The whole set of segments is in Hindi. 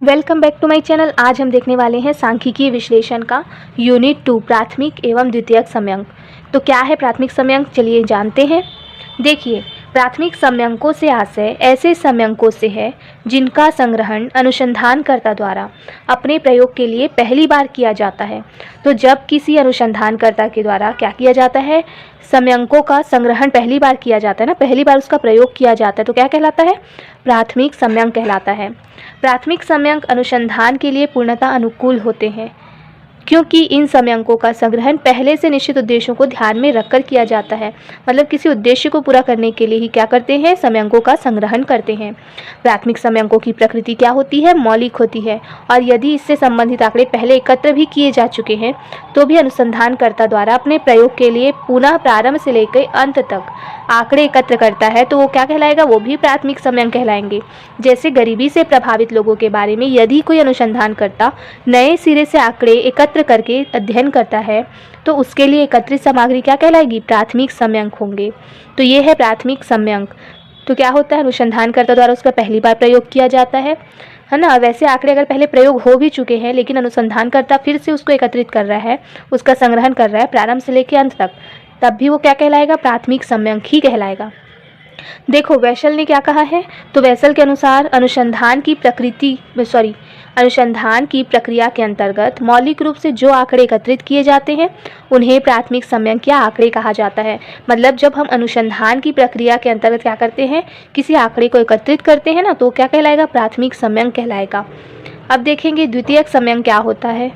Welcome back to my channel. आज हम देखने वाले हैं सांख्यिकीय विश्लेषण का यूनिट 2 प्राथमिक एवं द्वितीयक समयांक। तो क्या है प्राथमिक समयांक, चलिए जानते हैं। देखिए, प्राथमिक समयांकों से आशय ऐसे समयांकों से है जिनका संग्रहण अनुसंधानकर्ता द्वारा अपने प्रयोग के लिए पहली बार किया जाता है। तो जब किसी अनुसंधानकर्ता के द्वारा क्या किया जाता है, समयांकों का संग्रहण पहली बार किया जाता है ना, पहली बार उसका प्रयोग किया जाता है, तो क्या कहलाता है, प्राथमिक समयांक कहलाता है। प्राथमिक समयांक अनुसंधान के लिए पूर्णतः अनुकूल होते हैं क्योंकि इन समयांकों का संग्रहण पहले से निश्चित उद्देश्यों को ध्यान में रखकर किया जाता है। मतलब किसी उद्देश्य को पूरा करने के लिए ही क्या करते हैं, समयांकों का संग्रहण करते हैं। प्राथमिक समयांकों की प्रकृति क्या होती है, मौलिक होती है, और यदि इससे संबंधित आंकड़े पहले एकत्र भी किए जा चुके हैं तो भी अनुसंधानकर्ता द्वारा अपने प्रयोग के लिए पुनः प्रारंभ से लेकर अंत तक आंकड़े एकत्र करता है तो वो क्या कहलाएगा, वो भी प्राथमिक समयांक कहलाएंगे। जैसे गरीबी से प्रभावित लोगों के बारे में यदि कोई अनुसंधानकर्ता नए सिरे से आंकड़े एकत्र करके अध्ययन करता है तो उसके लिए एकत्रित सामग्री क्या कहलाएगी, प्राथमिक समयांक होंगे। तो ये है प्राथमिक समयांक। तो क्या होता है, अनुसंधानकर्ता द्वारा उसका पहली बार प्रयोग किया जाता है ना। वैसे आंकड़े अगर पहले प्रयोग हो भी चुके हैं लेकिन अनुसंधानकर्ता फिर से उसको एकत्रित कर रहा है, उसका संग्रहण कर रहा है प्रारंभ से लेकर अंत तक, तब भी वो क्या कहलाएगा, प्राथमिक समयांक ही कहलाएगा। देखो वैसल ने क्या कहा है, तो वैसल के अनुसार अनुसंधान की प्रक्रिया के अंतर्गत मौलिक रूप से जो आंकड़े एकत्रित किए जाते हैं उन्हें प्राथमिक समयांक या आंकड़े कहा जाता है। मतलब जब हम अनुसंधान की प्रक्रिया के अंतर्गत क्या करते हैं, किसी आंकड़े को एकत्रित करते हैं ना, तो क्या कहलाएगा, प्राथमिक समयांक कहलाएगा। अब देखेंगे द्वितीयक समयांक क्या होता है।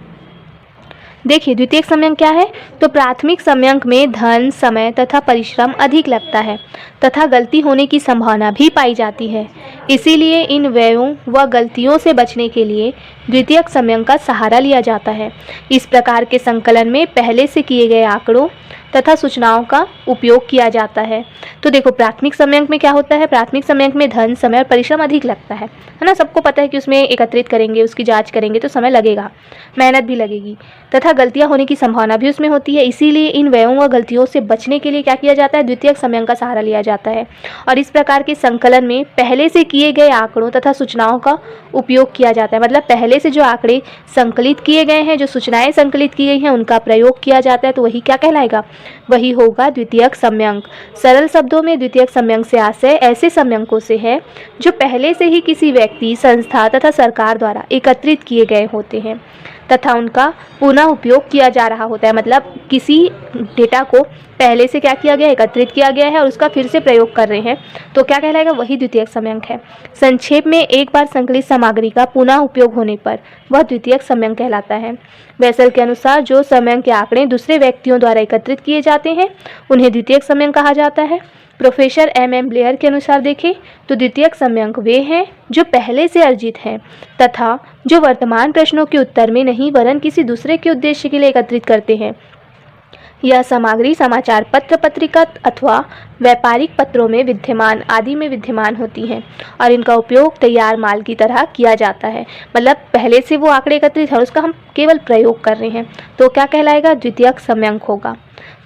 देखिए द्वितीयक समयांक क्या है, तो प्राथमिक समयांक में धन, समय तथा परिश्रम अधिक लगता है तथा गलती होने की संभावना भी पाई जाती है। इसीलिए इन व्ययों व गलतियों से बचने के लिए द्वितीयक समयांक का सहारा लिया जाता है। इस प्रकार के संकलन में पहले से किए गए आंकड़ों तथा सूचनाओं का उपयोग किया जाता है। तो देखो प्राथमिक समयांक में क्या होता है, प्राथमिक समयांक में धन, समय और परिश्रम अधिक लगता है ना। सबको पता है कि उसमें एकत्रित करेंगे, उसकी जांच करेंगे तो समय लगेगा, मेहनत भी लगेगी तथा गलतियां होने की संभावना भी उसमें होती है। इसीलिए इन व्ययों व गलतियों से बचने के लिए क्या किया जाता है, द्वितीयक समयांक का सहारा लिया जाता है। और इस प्रकार के संकलन में पहले से किए गए आंकड़ों तथा सूचनाओं का उपयोग किया जाता है। मतलब पहले से जो आंकड़े संकलित किए गए हैं, जो सूचनाएं संकलित की गई हैं, उनका प्रयोग किया जाता है, तो वही क्या कहलाएगा, वही होगा द्वितीयक समयांक। सरल शब्दों में द्वितीयक समयांक से आशय ऐसे समयांकों से है जो पहले से ही किसी व्यक्ति, संस्था तथा सरकार द्वारा एकत्रित किए गए होते हैं तथा उनका पुनः उपयोग किया जा रहा होता है। मतलब किसी डेटा को पहले से क्या किया गया, एकत्रित किया गया है और उसका फिर से प्रयोग कर रहे हैं, तो क्या कहलाएगा, वही द्वितीयक समयांक है। संक्षेप में एक बार संकलित सामग्री का पुनः उपयोग होने पर वह द्वितीयक समयांक कहलाता है। वैसल के अनुसार जो समयांक के आंकड़े दूसरे व्यक्तियों द्वारा एकत्रित किए जाते हैं उन्हें द्वितीयक समयांक कहा जाता है। प्रोफेसर एम ब्लेयर के अनुसार देखें तो द्वितीयक समयांक वे हैं जो पहले से अर्जित हैं तथा जो वर्तमान प्रश्नों के उत्तर में नहीं वरन किसी दूसरे के उद्देश्य के लिए एकत्रित करते हैं। यह सामग्री समाचार पत्र, पत्रिका अथवा व्यापारिक पत्रों में विद्यमान आदि में विद्यमान होती हैं और इनका उपयोग तैयार माल की तरह किया जाता है। मतलब पहले से वो आंकड़े एकत्रित है और उसका हम केवल प्रयोग कर रहे हैं, तो क्या कहलाएगा, द्वितीयक समयांक होगा।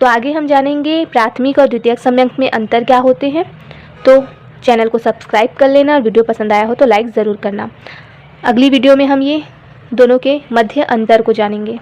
तो आगे हम जानेंगे प्राथमिक और द्वितीयक समयांक में अंतर क्या होते हैं। तो चैनल को सब्सक्राइब कर लेना और वीडियो पसंद आया हो तो लाइक ज़रूर करना। अगली वीडियो में हम ये दोनों के मध्य अंतर को जानेंगे।